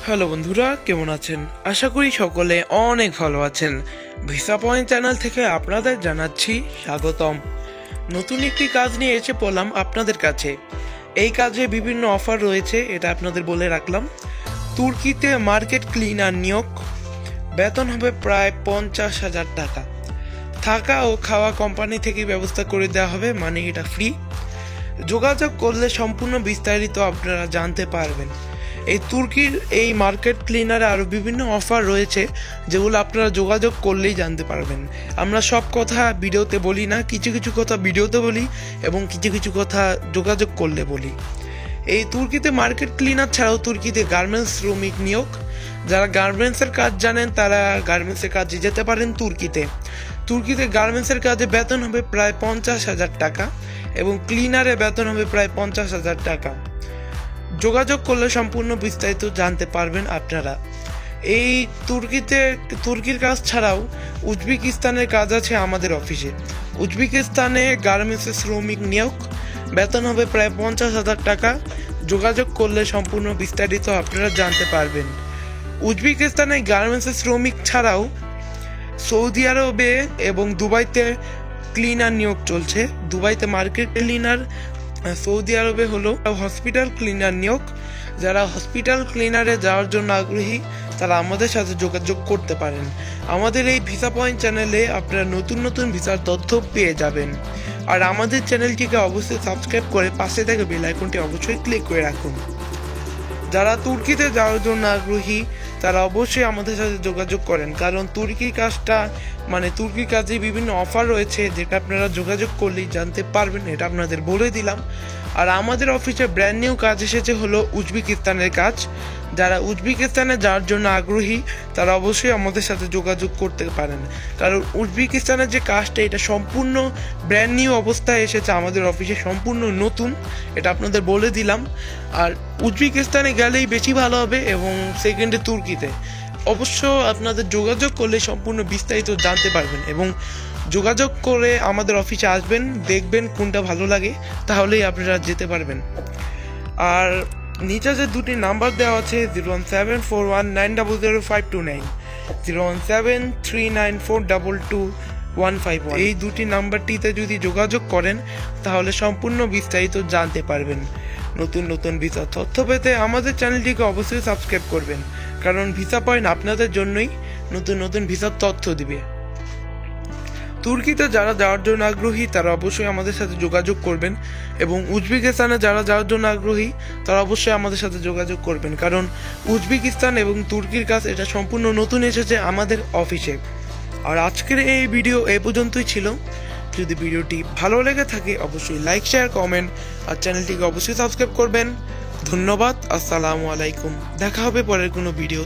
Hello বন্ধুরা, কেমন আছেন? আশা করি সকলে অনেক ভালো আছেন। ভিসা পয়েন্ট চ্যানেল থেকে আপনাদের জানাচ্ছি স্বাগতম। নতুন একটি কাজ নিয়ে এসে পড়লাম আপনাদের কাছে। এই কাজে বিভিন্ন অফার রয়েছে, এটা আপনাদের বলে রাখলাম। তুর্কিতে মার্কেট ক্লিনার নিয়োগ, বেতন হবে প্রায় 50,000 টাকা। থাকা ও খাওয়া কোম্পানি থেকে ব্যবস্থা করে দেওয়া হবে, মানে এটা ফ্রি। যোগাযোগ করলে সম্পূর্ণ বিস্তারিত আপনারা জানতে পারবেন। এই তুর্কির এই মার্কেট ক্লিনারে আরও বিভিন্ন অফার রয়েছে, যেগুলো আপনারা যোগাযোগ করলেই জানতে পারবেন। আমরা সব কথা ভিডিওতে বলি না, কিছু কিছু কথা ভিডিওতে বলি এবং কিছু কিছু কথা যোগাযোগ করলে বলি। এই তুর্কিতে মার্কেট ক্লিনার ছাড়াও তুর্কিতে গার্মেন্টস শ্রমিক নিয়োগ। যারা গার্মেন্টসের কাজ জানেন তারা গার্মেন্টসের কাজে যেতে পারেন তুর্কিতে গার্মেন্টসের কাজে বেতন হবে প্রায় 50,000 টাকা এবং ক্লিনারে বেতন হবে প্রায় 50,000 টাকা। যোগাযোগ করলে সম্পূর্ণ বিস্তারিত জানতে পারবেন আপনারা। এই তুর্কির কাজ ছাড়াও উজবেকিস্তানের কাজ আছে আমাদের অফিসে। উজবেকিস্তানে গার্মেন্টসের শ্রমিক নিয়োগ, বেতন হবে প্রায় 50,000 টাকা। যোগাযোগ করলে সম্পূর্ণ বিস্তারিত আপনারা জানতে পারবেন। উজবেকিস্তানে গার্মেন্টসের শ্রমিক ছাড়াও সৌদি আরবে এবং দুবাইতে ক্লিনার নিয়োগ চলছে। দুবাইতে মার্কেট ক্লিনার, সৌদি আরবে হলো হসপিটাল ক্লিনার নিয়োগ। যারা হসপিটাল ক্লিনারে যাওয়ার জন্য আগ্রহী তারা আমাদের সাথে যোগাযোগ করতে পারেন। আমাদের এই ভিসা পয়েন্ট চ্যানেলে আপনারা নতুন নতুন ভিসার তথ্য পেয়ে যাবেন। আর আমাদের চ্যানেলটিকে অবশ্যই সাবস্ক্রাইব করে পাশে থেকে বেল আইকনটি অবশ্যই ক্লিক করে রাখুন। যারা তুর্কিতে যাওয়ার জন্য আগ্রহী তারা অবশ্যই আমাদের সাথে যোগাযোগ করেন, কারণ তুর্কির কাজে বিভিন্ন অফার রয়েছে, যেটা আপনারা যোগাযোগ করলেই জানতে পারবেন। এটা আপনাদের বলে দিলাম। আর আমাদের অফিসে ব্র্যান্ড নিউ কাজ এসেছে হলো উজবেকিস্তানের কাজ। যারা উজবেকিস্তানে যাওয়ার জন্য আগ্রহী তারা অবশ্যই আমাদের সাথে যোগাযোগ করতে পারেন, কারণ উজবেকিস্তানের যে কাজটা এটা সম্পূর্ণ ব্র্যান্ড নিউ অবস্থায় এসেছে আমাদের অফিসে, সম্পূর্ণ নতুন। এটা আপনাদের বলে দিলাম। আর উজবেকিস্তানে গেলেই বেশি ভালো হবে এবং সেকেন্ডে তুর্কিতে। অবশ্য আপনাদের যোগাযোগ করলে সম্পূর্ণ বিস্তারিত জানতে পারবেন এবং যোগাযোগ করে আমাদের অফিসে আসবেন, দেখবেন কোনটা ভালো লাগে, তাহলেই আপনারা যেতে পারবেন। আর নিচে যে দুটি নাম্বার দেওয়া আছে 01741900529, 01739422151, এই দুটি নাম্বারটিতে যদি যোগাযোগ করেন তাহলে সম্পূর্ণ বিস্তারিত জানতে পারবেন। নতুন নতুন ভিসা তথ্য পেতে আমাদের চ্যানেলটিকে অবশ্যই সাবস্ক্রাইব করবেন, কারণ ভিসা পয়েন্ট আপনাদের জন্যই নতুন নতুন ভিসার তথ্য দিবে। তুর্কিতে যারা যাওয়ার জন্য আগ্রহী তারা অবশ্যই আমাদের সাথে যোগাযোগ করবেন এবং উজবেকিস্তানে যারা যাওয়ার জন্য আগ্রহী তারা অবশ্যই আমাদের সাথে যোগাযোগ করবেন, কারণ উজবেকিস্তান এবং তুর্কির কাজ এটা সম্পূর্ণ নতুন এসেছে আমাদের অফিসে। আর আজকের এই ভিডিও এই পর্যন্তই ছিল। যদি ভিডিওটি ভালো লেগে থাকে অবশ্যই লাইক, শেয়ার, কমেন্ট আর চ্যানেলটিকে অবশ্যই সাবস্ক্রাইব করবেন। ধন্যবাদ। আসসালামু আলাইকুম। দেখা হবে পরের কোনো ভিডিও।